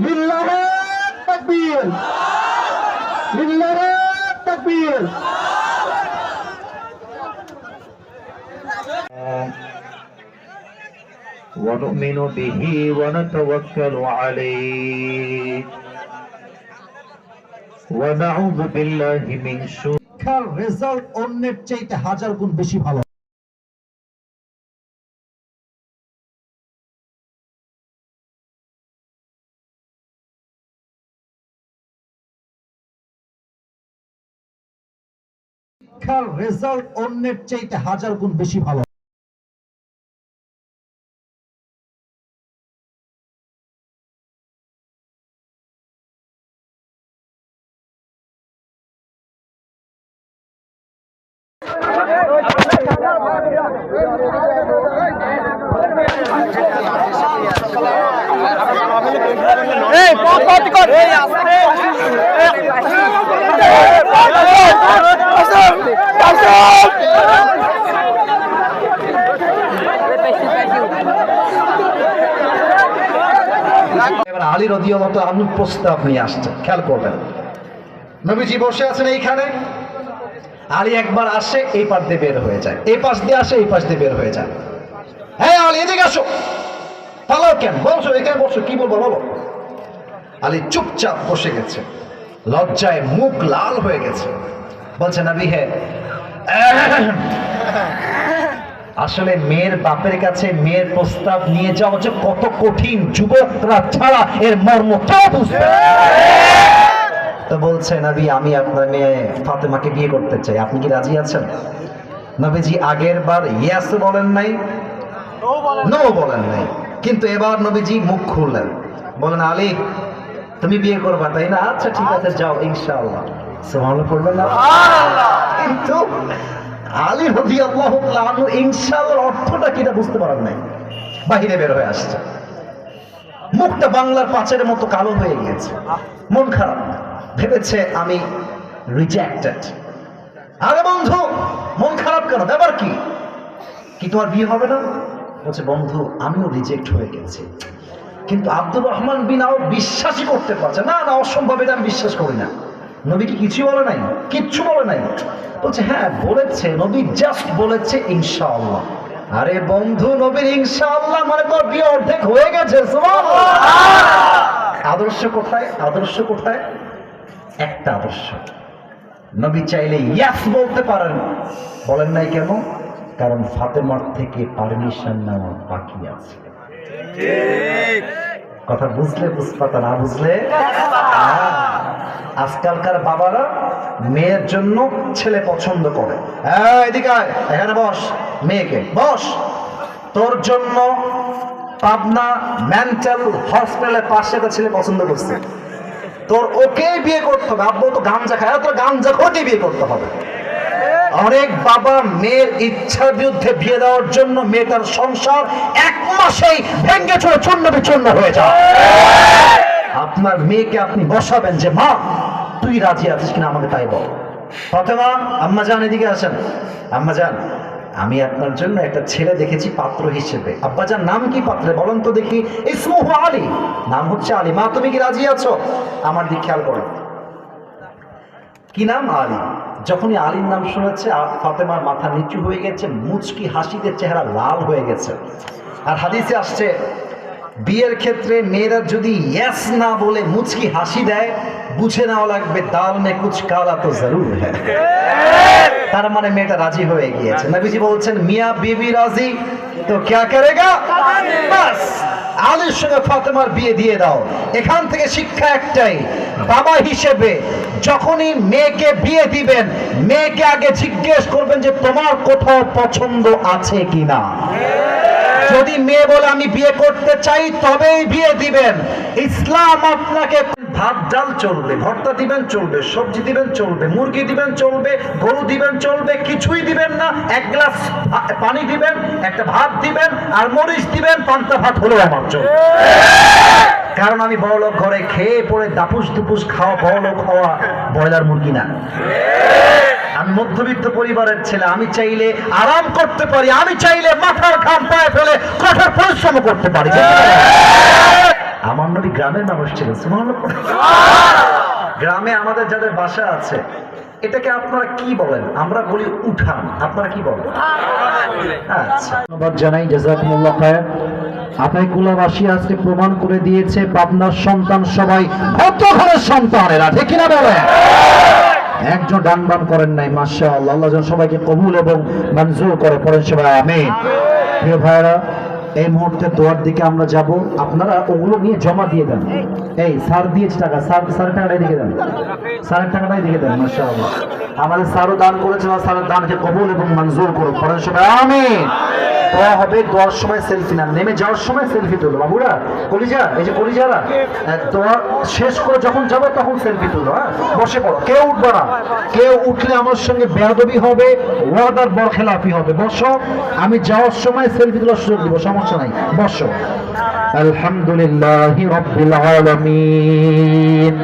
লিল্লাহে তাকবীর, লিল্লাহে তাকবীর। ونؤمن به ونتوكل عليه ونعوذ بالله من شرور শিক্ষার রেজাল্ট অন্যের চাইতে হাজার গুণ বেশি ভালো। শিক্ষার রেজাল্ট অন্যের চাইতে হাজার গুণ বেশি ভালো। আলী রাদিয়াল্লাহু আনহু প্রস্তাব নিয়ে আসছে, খেয়াল করবেন। নবীজি বসে আছেন এইখানে, আলী একবার আসে এই পাশ দিয়ে বের হয়ে যায়, এই পাশ দিয়ে আসে এই পাশ দিয়ে বের হয়ে যায়। হ্যাঁ আলী এদিকে আসো, পালাও কেন, বলছো এখানে বসো, কি বলবো বলো। আলী চুপচাপ বসে গেছে, লজ্জায় মুখ লাল হয়ে গেছে। বলছে নবী হে, আসলে মেয়ের বাপের কাছে মেয়ের প্রস্তাব নিয়ে যাওয়া যে কত কঠিন, যুবকরা ছাড়া এর মর্ম কেউ বুঝবে। তো বলছে নবী আমি আপনার মেয়ে ফাতেমাকে বিয়ে করতে চাই, আপনি কি রাজি আছেন? নবীজি আগের বার ইয়েস বলেন নাই, নো বলেন নাই, কিন্তু এবার নবীজি মুখ খুললেন, বলেন আলী তুমি বিয়ে করবা তাই না? আচ্ছা ঠিক আছে যাও ইনশাআল্লাহ। সুবহানাল্লাহ পড়বেন না? কিন্তু আলী রাদিয়াল্লাহু তাআলা আনহু ইনশাআল্লাহর অর্থটা কি তা বুঝতে পারেন নাই, বাহিরে বের হয়ে আসছে, মুখটা বাংলার পাঁচের মতো কালো হয়ে গিয়েছে, মন খারাপ, ভেবেছে আমি রিজেক্টেড। আরে বন্ধু মন খারাপ কেন, ব্যাপার কি, কি তোমার বিয়ে হবে না? বলছে বন্ধু আমিও রিজেক্ট হয়ে গেছি, কিন্তু আব্দুর রহমান বিন আউফ বিশ্বাসই করতে পারছে না, না অসম্ভব, এটা আমি বিশ্বাস করি না। নবী কি কিছু বলে নাই? কিচ্ছু বলে নাই। বলছে হ্যাঁ বলেছে, নবী জাস্ট বলেছে ইনশাআল্লাহ। আরে বন্ধু নবীর ইনশাআল্লাহ মানে তোর বিয়ে অর্ধেক হয়ে গেছে। সুবহানাল্লাহ। আদর্শ কোথায়? আদর্শ কোথায়? একটা আদর্শ, নবী চাইলে ইয়াস বলতে পারেন, বলেন নাই কেন? কারণ ফাতেমার থেকে পারমিশন নেওয়া বাকি আছে। কথা বুঝলে বুঝপাতা, না বুঝলে আজকালকার বাবারা মেয়ের জন্য ছেলে পছন্দ করে। এদিকে আয়, এখানে বস, মেয়েকে বস, তোর জন্য পাবনা মেন্টাল হসপিটালের পাশে একটা ছেলে পছন্দ করছে, তোর ওকে বিয়ে করতে হবে। আব্বু তো গাঞ্জা খায়, তোর গাঞ্জা খোঁজে বিয়ে করতে হবে। অনেক বাবা মেয়ের ইচ্ছার বিরুদ্ধে বিয়ে দেওয়ার জন্য মেয়েটার সংসার এক মাসেই ভেঙ্গে চুরে চূর্ণ বিচূর্ণ হয়ে যায়। আপনার মেয়েকে আপনি বসাবেন যে মা তুই রাজি আছিস কিনা আমাকে তাই বল। ফাতেমা আম্মা জান এদিকে আসেন, আম্মা জান আমি আপনার জন্য একটা ছেলে দেখেছি পাত্র হিসেবে। আব্বা জান নাম কি পাত্রে বলেন তো দেখি? ইসমুহু আলী, নাম হচ্ছে আলী। মা তুমি কি রাজি আছো? আমার দিক খেয়াল করো, কি নাম? আলী। যখনই আলীর নাম শুনেছে ফাতেমার মাথা নিচু হয়ে গেছে, মুচকি হাসিতে চেহারা লাল হয়ে গেছে। আর হাদিসে আসছে বিয়ের ক্ষেত্রে মেয়েরা যদি ইয়েস না বলে মুচকি হাসি দেয় বুঝে নেওয়া লাগবে দাল মে কুছ কালা তো জরুর হ্যায়, তার মানে মেয়েটা রাজি হয়ে গিয়েছে। নবীজি বলছেন মিয়া বিবি রাজি তো ক্যা করেগা, বাস আলীর সঙ্গে ফাতেমার বিয়ে দিয়ে দাও। এখান থেকে শিক্ষা একটাই, বাবা হিসেবে যখনই মেয়েকে বিয়ে দিবেন, মেয়েকে আগে জিজ্ঞেস করবেন যে তোমার কোথাও পছন্দ আছে কিনা। যদি মেয়ে বলে আমি বিয়ে করতে চাই তবেই বিয়ে দিবেন। ইসলাম আপনাকে ভাত ডাল চলবে, ভর্তা দিবেন চলবে, সবজি দিবেন চলবে, মুরগি দিবেন চলবে, গরু দিবেন চলবে, কিছুই দিবেন না, এক গ্লাস পানি দিবেন, একটা ভাত দিবেন আর মরিচ দিবেন, পান্তা ভাত হলেও আমার চলবে। কারণ আমি বড়লোক ঘরে খেয়ে পড়ে দাপুস দুপুস খাওয়া বড়লোক হওয়া ব্রয়লার মুরগি না। আমি মধ্যবিত্ত পরিবারের ছেলে, আমি চাইলে আরাম করতে পারি, আমি চাইলে মাথার ঘাম পায়ে ফেলে কঠোর পরিশ্রম করতে পারি। আমার নবী গ্রামের মানুষ ছিল, গ্রামে আমাদের যাদের বাসা আছে এটাকে আপনারা কি বলেন? আমরা বলি উঠান, আপনারা কি বলেন? আচ্ছা, ধন্যবাদ জানাই, জাযাকুমুল্লাহ খায়র। আপনার কুলাবাসী আজকে প্রমাণ করে দিয়েছে পাবনার সন্তান সবাই ভদ্র ঘরের সন্তানেরা, ঠিক কিনা বলেন? একজন ডান বাম করেন নাই, মাশাআল্লাহ। আল্লাহ যেন সবাইকে কবুল এবং মঞ্জুর করে, পড়েন সবাই আমিন। প্রিয় ভাইরা, এই মুহূর্তে দোয়ার দিকে আমরা যাব, আপনারা ওগুলো নিয়ে জমা দিয়ে দেন। এই স্যার দিয়েছে টাকা, স্যারের টাকাটাই দিকে দেন, স্যারের টাকাটাই দিকে দেন। মাশাআল্লাহ, আমাদের স্যারও দান করেছে, স্যারের দানকে কবুল এবং মঞ্জুর করুন, পড়েন সবাই আমিন। দোয়া হবে, দোয়ার সময় সেলফি না, নেমে যাওয়ার সময় সেলফি তুলো বাবুরা, কলিজা, এই যে কলিজারা, দোয়া শেষ করে যখন যাবো তখন সেলফি তুলো। হ্যাঁ, বসে পড়ো, কেউ উঠবে না। কেউ উঠলে আমার সঙ্গে বেয়াদবি হবে, ওয়াদার বরখেলাফি হবে। বসো, আমি যাওয়ার সময় সেলফি তোলার সুযোগ দিব, সমস্যা নাই, বসো। আলহামদুলিল্লাহি রাব্বিল আলামিন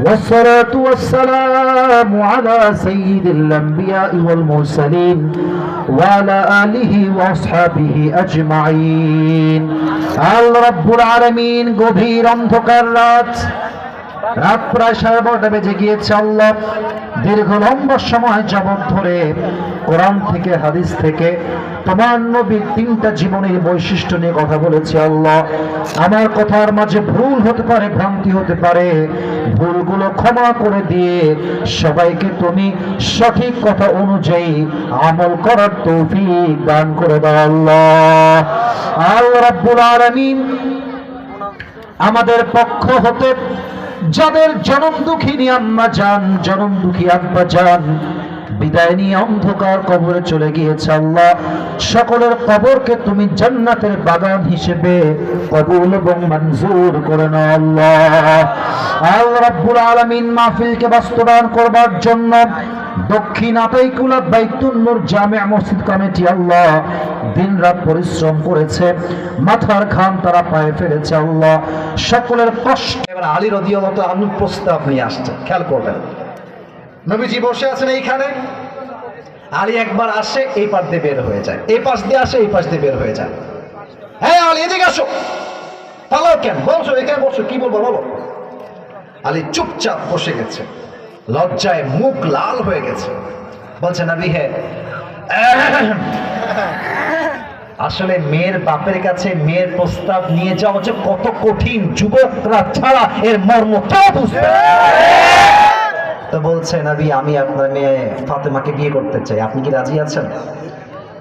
والصلاة والسلام على سيد الأنبياء والمرسلين وعلى آله وأصحابه أجمعين الرب العالمين গভীর অন্ধকার রাত প্রায় 12:30 বেজে গিয়েছে। আল্লাহ দীর্ঘ লম্বা সময় যাবত ধরে কোরআন থেকে হাদিস থেকে তোমার নবীর 3টা জীবনের বৈশিষ্ট্য নিয়ে কথা বলেছি। আল্লাহ, আমার কথার মাঝে ভুল হতে পারে, ভ্রান্তি হতে পারে, ভুলগুলো ক্ষমা করে দিয়ে সবাইকে তুমি সঠিক কথা অনুযায়ী আমল করার তৌফিক দান করে দাও। আল্লাহ, আল্লাহ রাব্বুল আলামিন আমাদের পক্ষ হতে যাদের জনম দুঃখিনী আম্মা জান, জনম দুঃখী আব্বা জান বিদায় নিয়ে অন্ধকার কবরে চলে গিয়েছে, আল্লাহ সকলের কবরকে তুমি জান্নাতের বাগান হিসেবে কবুল এবং মঞ্জুর করে নাও। আল্লাহ, আল্লাহ রাব্বুল আলামিন মাহফিলকে বাস্তবায়ন করবার জন্য দক্ষিণ আতাইকুলা বাইতুন নূর জামিয়া মসজিদ কমিটি আল্লাহ দিনরাত পরিশ্রম করেছে, মাথার ঘাম তারা পায়ে ফেলেছে। আল্লাহ সকলের কষ্ট। এবার আলী রাদিয়াল্লাহু তাআলা আনহু প্রস্তাব নিয়ে আসছে, খেয়াল করবেন। নবীজি বসে আছেন এইখানে, আলী একবার আসে এই পাশ দিয়ে বের হয়ে যায়, এই পাশ দিয়ে আসে এই পাশ দিয়ে বের হয়ে যায়। হ্যাঁ আলী, এদিকে আসো। পালাও কেন? বলছো এখানে বসো, কি বলবো বলো। আলী চুপচাপ বসে গেছে, লজ্জায় মুখ লাল হয়ে গেছে। বলছে নবী, হ্যাঁ আসলে মেয়ের বাপের কাছে মেয়ের প্রস্তাব নিয়ে যাওয়া হচ্ছে কত কঠিন, যুবকরা ছাড়া এর মর্ম কেউ বুঝবে। তো বলছে নবী, আমি আপনার মেয়ে ফাতেমাকে বিয়ে করতে চাই, আপনি কি রাজি আছেন?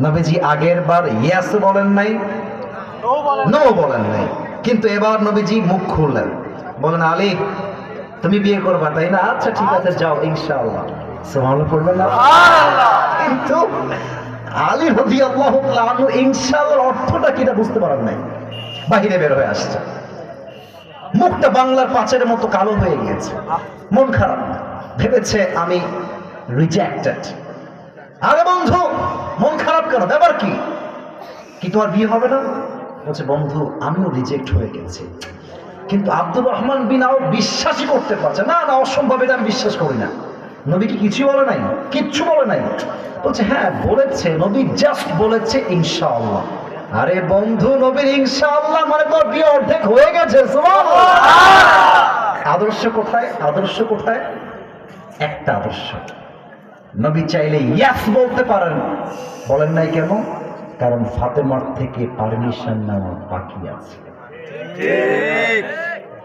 নবীজি আগের বার ইয়েস বলেন নাই, নো বলেন নাই, কিন্তু এবার নবীজি মুখ খুললেন, বলেন আলী তুমি বিয়ে করবা তাই না? আচ্ছা ঠিক আছে, যাও ইনশাআল্লাহ। সুবহানাল্লাহ পড়বেন না? কিন্তু আলী রাদিয়াল্লাহু তাআলা আনহু ইনশাআল্লাহর অর্থটা কিটা বুঝতে পারেন নাই, বাহিরে বের হয়ে আসছে, মুখটা বাংলার পাঁচের মতো কালো হয়ে গিয়েছে, মন খারাপ, ভেবেছে আমি রিজেক্টেড। আরে বন্ধু মন খারাপ কেন, ব্যাপার কি? কি তোমার বিয়ে হবে না? বলছে বন্ধু আমিও রিজেক্ট হয়ে গেছি, কিন্তু আব্দুর রহমান বিন আউফ বিশ্বাসই করতে পারছে না। না অসম্ভব, এটা আমি বিশ্বাস করি না। নবী কি কিছু বলে নাই? কিচ্ছু বলে নাই। বলছে হ্যাঁ বলেছে, নবী জাস্ট বলেছে ইনশাআল্লাহ। আরে বন্ধু, নবীর ইনশাআল্লাহ মানে তোর বিয়ে অর্ধেক হয়ে গেছে। সুবহানাল্লাহ। আদর্শ কোথায়? আদর্শ কোথায়? একটা আদর্শ, নবী চাইলে ইয়াস বলতে পারেন, বলেন নাই কেন? কারণ ফাতেমার থেকে পারমিশন নেওয়া বাকি আছে।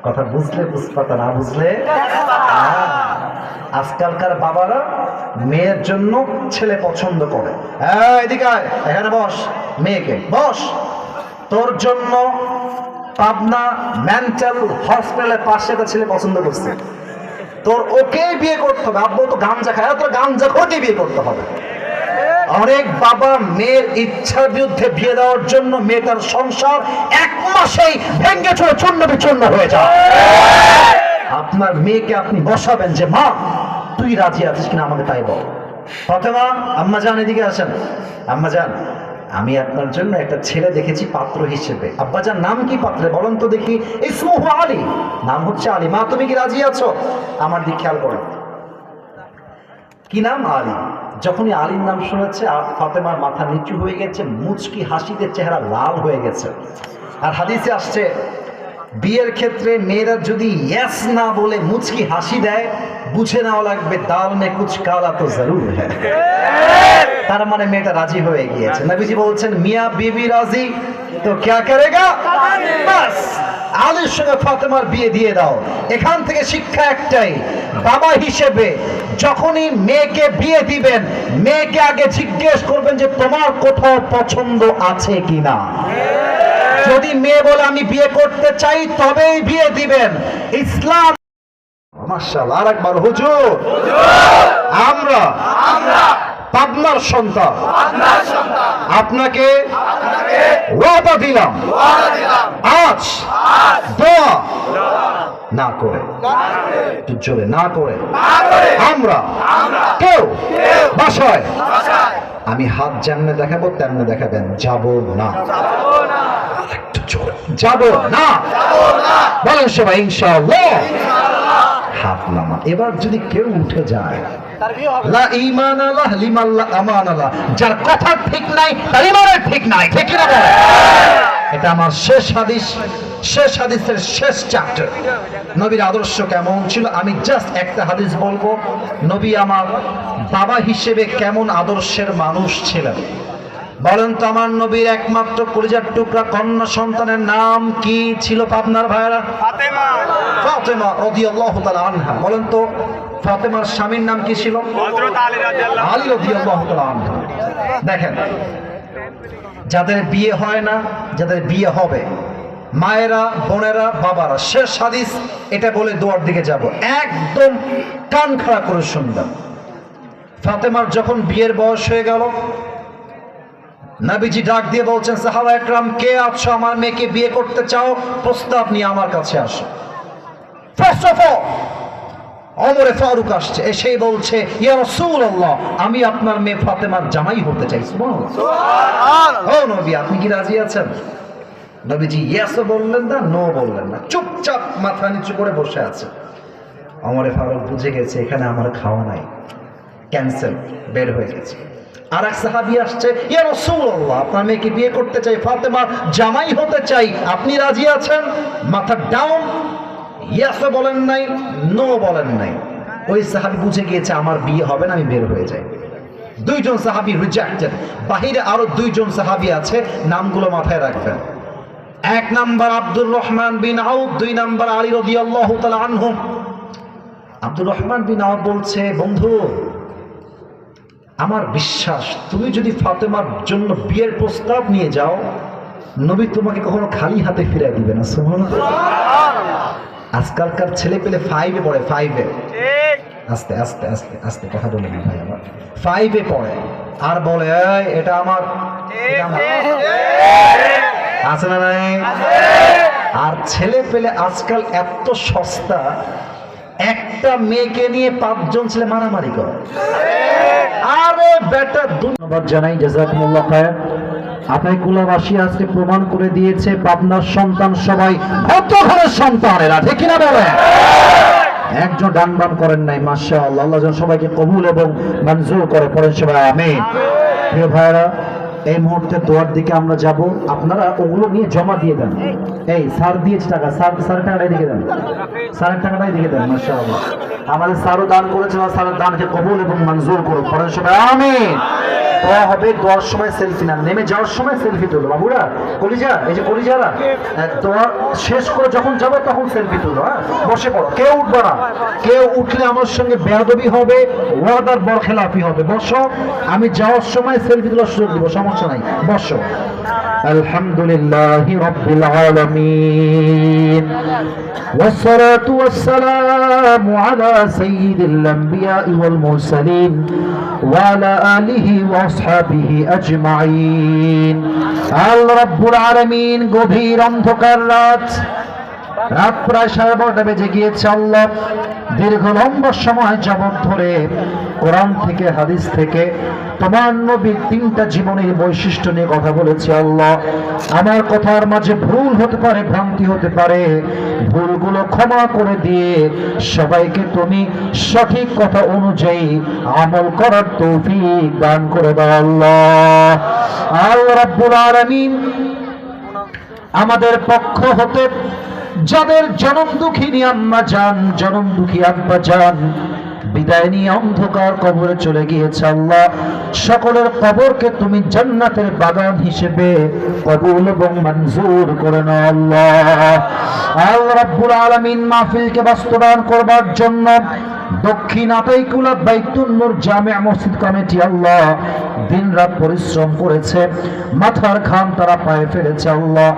কথা বুঝলে বুঝপাতা, না বুঝলে আজকালকার বাবারা মেয়ের জন্য ছেলে পছন্দ করে। এদিকে আয়, এখানে বস, মেয়েকে বস, তোর জন্য পাবনা মেন্টাল হসপিটালের পাশে একটা ছেলে পছন্দ করছে, তোর ওকে বিয়ে করতে হবে। আব্বু তো গাঞ্জা খায়, তোর গাঞ্জা খোঁজে বিয়ে করতে হবে। অনেক বাবা মেয়ের ইচ্ছার বিরুদ্ধে বিয়ে দেওয়ার জন্য মেয়েটার সংসার 1 মাসেই ভেঙে চলে চূর্ণ বিচূর্ণ হয়ে যায়। আপনার মেয়েকে আপনি বসাবেন যে মা তুই রাজি আছিস কিনা আমাকে তাই বল। ফাতেমা, আম্মা জান এদিকে আসেন। আম্মা জান, আমি আপনার জন্য একটা ছেলে দেখেছি পাত্র হিসেবে। আব্বাজান নাম কি পাত্রে বলেন তো দেখি। ইসমুহু আলী, নাম হচ্ছে আলী। মা তুমি কি রাজি আছো? আমার দিক খেয়াল করেন, কি নাম? আলী। যখনই আলীর নাম শুনেছে ফাতেমার মাথা নিচু হয়ে গেছে, মুচকি হাসিতে চেহারা লাল হয়ে গেছে। আর হাদিসে আসছে বিয়ের ক্ষেত্রে মেয়েরা যদি ইয়েস না বলে মুচকি হাসি দেয়, বুঝে নেওয়া লাগবে দাল মে কুছ কালা তো জরুর হ্যায়। তার মানে মেয়েটা রাজি হয়ে গিয়েছে। নবীজি বলছেন মিয়া বিবি রাজি তো ক্যা করেগা, বাস আলীর সঙ্গে ফাতেমার বিয়ে দিয়ে দাও। এখান থেকে শিক্ষা একটাই, বাবা হিসেবে যখনই মেয়েকে বিয়ে দিবেন, মেয়েকে আগে জিজ্ঞেস করবেন যে তোমার কোথাও পছন্দ আছে কিনা। যদি মেয়ে বলে আমি বিয়ে করতে চাই তবেই বিয়ে দিবেন। ইসলাম মাশাআল্লাহ। আর একবার হুজুর, আমরা পাবনার সন্তান, আপনাকে ওয়াদা দিলাম আজ দোয়া না করে, জোরে না করে আমরা কেউ বাসায় আমি হাত যেমনে দেখাবো তেমনে দেখাবেন, যাব না। একটু জোরে, যাব না বলেন সবাই ইনশাআল্লাহ। হাত নামা। এবার যদি কেউ উঠে যায়, লা ঈমান আল্লাহ লিমান লা আমান আল্লাহ, যার কথা ঠিক নাই তার ঈমানের ঠিক নাই, ঠিক না বলেন? এটা আমার শেষ হাদিস, শেষ হাদিসের শেষ চ্যাপ্টার। নবীর আদর্শ কেমন ছিল আমি জাস্ট একটা হাদিস বলবো। নবী আমার বাবা হিসেবে কেমন আদর্শের মানুষ ছিলেন বলেন তো? আমার নবীর একমাত্র কলিজার টুকরা কন্যা সন্তানের নাম কি ছিল পাবনার ভাইরা? ফাতেমা রাদিয়াল্লাহু তাআলা আনহা। বলেন তো ফাতেমার স্বামীর নাম কি ছিল? হযরত আলী রাদিয়াল্লাহু তাআলা আনহু। দেখেন, যাদের বিয়ে হয় না, যাদের বিয়ে হবে, মায়েরা, বোনেরা, বাবারা, শেষ হাদিস এটা বলে দোয়ার দিকে যাব, একদম কান খাড়া করে শুনবেন। ফাতেমার যখন বিয়ের বয়স হয়ে গেল, নবীজি ডাক দিয়ে বলছেন সাহাবা একরাম, কে আছো আমার মেয়েকে বিয়ে করতে চাও? প্রস্তাব নিয়ে আমার কাছে আসো। ফার্স্ট অফ অল ওমরে ফারুক আসছে, এসেই বলছে ইয়া রাসূলুল্লাহ, আমি আপনার মেয়ে ফাতেমার জামাই হতে চাই। সুবহানাল্লাহ। ও নবী, আপনি কি রাজি আছেন? নবীজি ইয়েসও বললেন না, নো বললেন না, চুপচাপ মাথা নিচু করে বসে আছে। ওমরে ফারুক বুঝে গেছে এখানে আমার খাওয়া নাই, ক্যান্সেল, বের হয়ে গেছে। আর এক সাহাবী আসছে, ইয়া রাসূলুল্লাহ, আপনার মেয়েকে বিয়ে করতে চাই, ফাতেমার জামাই হতে চাই, আপনি রাজি আছেন? মাথা ডাউন, ইয়েসও বলেন নাই, নো বলেন নাই। ওই সাহাবী বুঝে গিয়েছে আমার বিয়ে হবে না, আমি বের হয়ে যাই। 2 জন সাহাবী রিজেক্টেড। বাহিরে আরো 2 জন সাহাবী আছে, নামগুলো মাথায় রাখবেন। 1 নাম্বার আব্দুর রহমান বিন আউফ, 2 নাম্বার আলী রাদিয়াল্লাহু তাআলা আনহু। আব্দুর রহমান বিন আউফ বলছে, বন্ধু আমার বিশ্বাস তুমি যদি ফাতেমার জন্য বিয়ের প্রস্তাব নিয়ে যাও, নবী তোমাকে কখনো খালি হাতে ফিরিয়ে দিবে না। সুবহানাল্লাহ। আজকালকার ছেলে পেলে 5-এ পড়ে, 5-এ, আস্তে আস্তে আস্তে আস্তে কথা বলে না ভাই, আমার 5-এ পড়ে আর বলে এটা আমার, আছে না নাই? আর ছেলে পেলে আজকাল এত সস্তা, একটা মেয়েকে নিয়ে 5 জন ছেলে মারামারি করে। আরে বেটা, ধন্যবাদ জানাই, জাযাকুমুল্লাহ খায়র। আপনার কুলাবাসী আজকে প্রমাণ করে দিয়েছে পাবনার সন্তান সবাই ভদ্র ঘরের সন্তানেরা, ঠিক কিনা বলেন? একজন ডান বাম করেন নাই, মাশাআল্লাহ। আল্লাহ যেন সবাইকে কবুল এবং মঞ্জুর করে, পড়েন সবাই আমিন। প্রিয় ভাইরা, এই মুহূর্তে দোয়ার দিকে আমরা যাব, আপনারা ওগুলো নিয়ে জমা দিয়ে দেন। এই স্যার দিয়েছে টাকা, স্যারের টাকাটাই দিকে দেন, স্যারের টাকাটাই দিকে দেন। মাশাআল্লাহ, আমাদের স্যারও দান করেছে, স্যারের দানকে কবুল এবং মঞ্জুর করুন, পড়েন সবাই আমিন। দোয়া হবে, দোয়ার সময় সেলফি না, নেমে যাওয়ার সময় সেলফি তুলো বাবুরা, কলিজা, এই যে কলিজারা, দোয়া শেষ করে যখন যাবো তখন সেলফি তুলো। হ্যাঁ, বসে পড়ো, কেউ উঠবে না। কেউ উঠলে আমার সঙ্গে বেয়াদবি হবে, ওয়াদার বরখেলাপি হবে। বসো, আমি যাওয়ার সময় সেলফি তোলার সুযোগ দিব, সমস্যা নাই, বসো। আলহামদুলিল্লাহি রাব্বিল আলামিন والصلاة والسلام على سيد الأنبياء والمرسلين وعلى آله وأصحابه أجمعين الرب العالمين গভীর অন্ধকার রাত প্রায় 12:30 বেজে গিয়েছে। আল্লাহ দীর্ঘ লম্বা সময় যাবত ধরে কোরআন থেকে হাদিস থেকে তোমার নবীর 3টা জীবনের বৈশিষ্ট্য নিয়ে কথা বলেছি। আল্লাহ আমার কথার মাঝে ভুল হতে পারে, ভ্রান্তি হতে পারে, ভুলগুলো ক্ষমা করে দিয়ে সবাইকে তুমি সঠিক কথা অনুযায়ী আমল করার তৌফিক দান করে দাও আল্লাহ। আল্লাহ রাব্বুল আলামিন আমাদের পক্ষ হতে যাদের জনম দুঃখিনী আম্মা জান, জনম দুঃখী আব্বা জান বিদায় নিয়ে অন্ধকার কবরে চলে গিয়েছে, আল্লাহ সকলের কবরকে তুমি জান্নাতের বাগান হিসেবে কবুল এবং মঞ্জুর করে নাও আল্লাহ। আল্লাহ রাব্বুল আলামিন মাহফিলকে বাস্তবায়ন করবার জন্য দক্ষিণ আতাইকুলা বাইতুন নূর জামিয়া মসজিদ কমিটি আল্লাহ দিনরাত পরিশ্রম করেছে, মাথার ঘাম তারা পায়ে ফেলেছে আল্লাহ।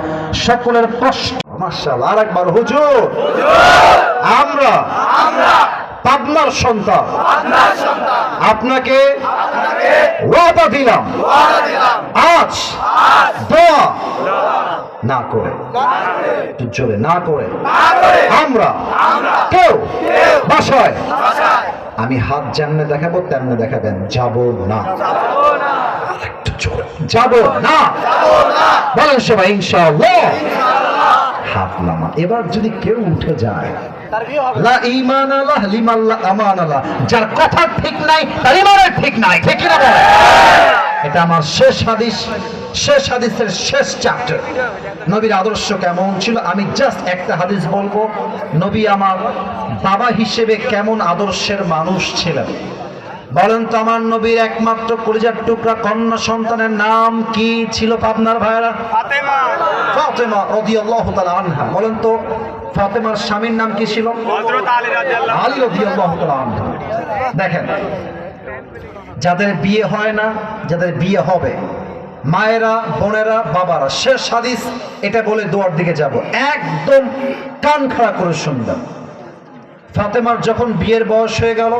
সকলের কষ্ট মাশাআল্লাহ। আরেকবার হুজুর, আমরা পাবনার সন্তান, আপনাকে ওয়াদা দিলাম আজ দোয়া না করে, জোরে না করে আমরা কেউ বাসায় আমি হাত যেমনে দেখাবো তেমনে দেখাবেন, যাব না, একটু জোরে যাব না, বলেন সবাই ইনশাআল্লাহ। হাত নামা। এবার যদি কেউ উঠে যায়, লা ঈমান আল্লাহ লিমান লা আমান আল্লাহ, যার কথা ঠিক নাই তার ঈমানের ঠিক নাই, ঠিক না বলেন? এটা আমার শেষ হাদিস, শেষ হাদিসের শেষ চ্যাপ্টার। নবীর আদর্শ কেমন ছিল আমি জাস্ট একটা হাদিস বলবো। নবী আমার বাবা হিসেবে কেমন আদর্শের মানুষ ছিলেন বলেন তো? আমার নবীর একমাত্র কলিজার টুকরা কন্যা সন্তানের নাম কি ছিল পাবনার ভাইরা? ফাতেমা রাদিয়াল্লাহু তাআলা আনহা। বলেন তো ফাতেমার স্বামীর নাম কি ছিল? হযরত আলী রাদিয়াল্লাহু তাআলা আনহু। দেখেন, যাদের বিয়ে হয় না, যাদের বিয়ে হবে, মায়েরা, বোনেরা, বাবারা, শেষ হাদিস এটা বলে দোয়ার দিকে যাব, একদম কান খাড়া করে শুনবেন। ফাতেমার যখন বিয়ের বয়স হয়ে গেল,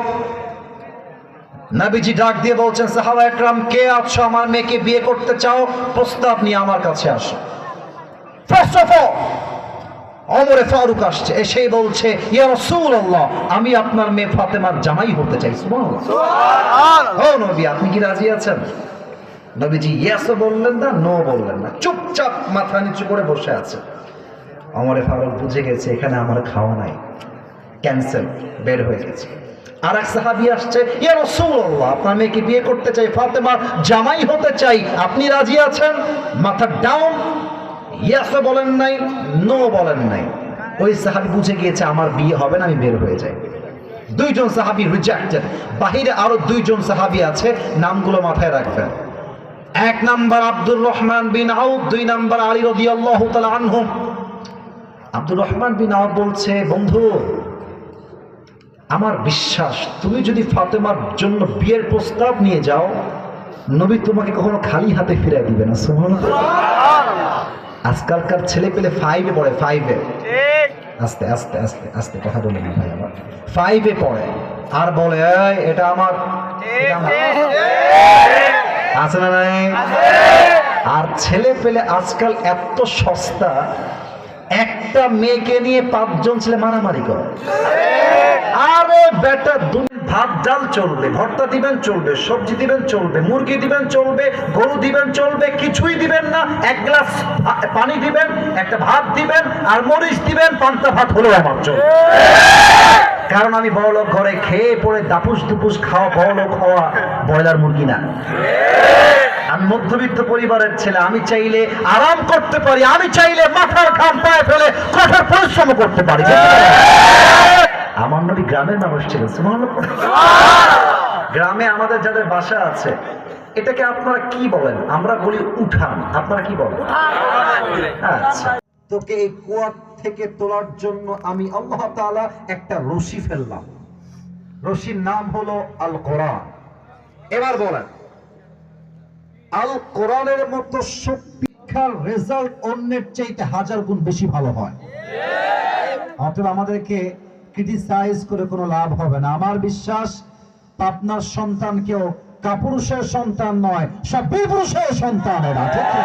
নবীজি ডাক দিয়ে বলছেন, সাহাবা একরাম কে আছো আমার মেয়েকে বিয়ে করতে চাও, প্রস্তাব নিয়ে আমার কাছে আসো। ফার্স্ট অফ অল ওমরে ফারুক আসছে, এসেই বলছে, ইয়া রাসূলুল্লাহ আমি আপনার মেয়ে ফাতেমার জামাই হতে চাই। সুবহানাল্লাহ, সুবহানাল্লাহ। ও নবী আপনি কি রাজি আছেন? নবীজি ইয়েসও বললেন না, নো বললেন না, চুপচাপ মাথা নিচু করে বসে আছে। ওমরে ফারুক বুঝে গেছে এখানে আমার খাওয়া নাই, ক্যান্সেল, বের হয়ে গেছে। আর এক সাহাবী আসছে, ইয়া রাসূলুল্লাহ আপনার মেয়েকে বিয়ে করতে চাই, ফাতেমার জামাই হতে চাই, আপনি রাজি আছেন? মাথা ডাউন, ইয়েসও বলেন নাই, নো বলেন নাই। ওই সাহাবী বুঝে গিয়েছে আমার বিয়ে হবে না, আমি বের হয়ে যাই। দুইজন সাহাবী রিজেক্টেড। বাহিরে আরো দুইজন সাহাবী আছে, নামগুলো মাথায় রাখবেন। এক নাম্বার আব্দুর রহমান বিন আউফ, 2 নাম্বার আলী রাদিয়াল্লাহু তাআলা আনহু। আব্দুর রহমান বিন আউফ বলছে, বন্ধু আমার বিশ্বাস তুমি যদি ফাতেমার জন্য বিয়ের প্রস্তাব নিয়ে যাও, নবী তোমাকে কখনো খালি হাতে ফিরে দিবে না। সুবহানাল্লাহ। আজকালকার ছেলে পেলে 5-এ পড়ে, 5-এ, আস্তে আস্তে আস্তে আস্তে কথা বলে না ভাই, আমার 5-এ পড়ে আর বলে এই এটা আমার, আছে না নাই? আর ছেলে পেলে আজকাল এত সস্তা, একটা মেয়েকে নিয়ে 5 জন ছেলে মারামারি করে। আরে বেটা, ভাত ডাল চলবে, ভর্তা দিবেন চলবে, সবজি দিবেন চলবে, মুরগি দিবেন চলবে, গরু দিবেন চলবে, কিছুই দিবেন না, 1 গ্লাস পানি দিবেন, একটা ভাত দিবেন আর মরিচ দিবেন, পান্তা ভাত হলেও আমার চলবে। কারণ আমি বড়লোক ঘরে খেয়ে পড়ে দাপুস দুপুস খাওয়া, বড়লোক হওয়া ব্রয়লার মুরগি না। আমি মধ্যবিত্ত পরিবারের ছেলে, আমি চাইলে আরাম করতে পারি, আমি চাইলে মাথার ঘাম পায়ে ফেলে কঠোর পরিশ্রম করতে পারি। আমার নবী গ্রামের মানুষ ছিল। সুবহানাল্লাহ। গ্রামে আমাদের যাদের বাসা আছে, এটাকে আপনারা কি বলেন? আমরা বলি উঠান, আপনারা কি বলেন? আচ্ছা, তোকে এই কুয়া থেকে তোলার জন্য আমি আল্লাহ তাআলা একটা রশি ফেললাম, রশির নাম হলো আল কোরআন। এবার বলেন, আল কোরআনের মতো শক্তি পরীক্ষার রেজাল্ট অন্যের চাইতে 1000 গুণ বেশি ভালো হয়। অতএব আমাদেরকে ক্রিটিসাইজ করে কোনো লাভ হবে না। আমার বিশ্বাস আপনার সন্তান কেউ কাপুরুষের সন্তান নয়, সব বিপুরুষের সন্তান এরা, ঠিক না?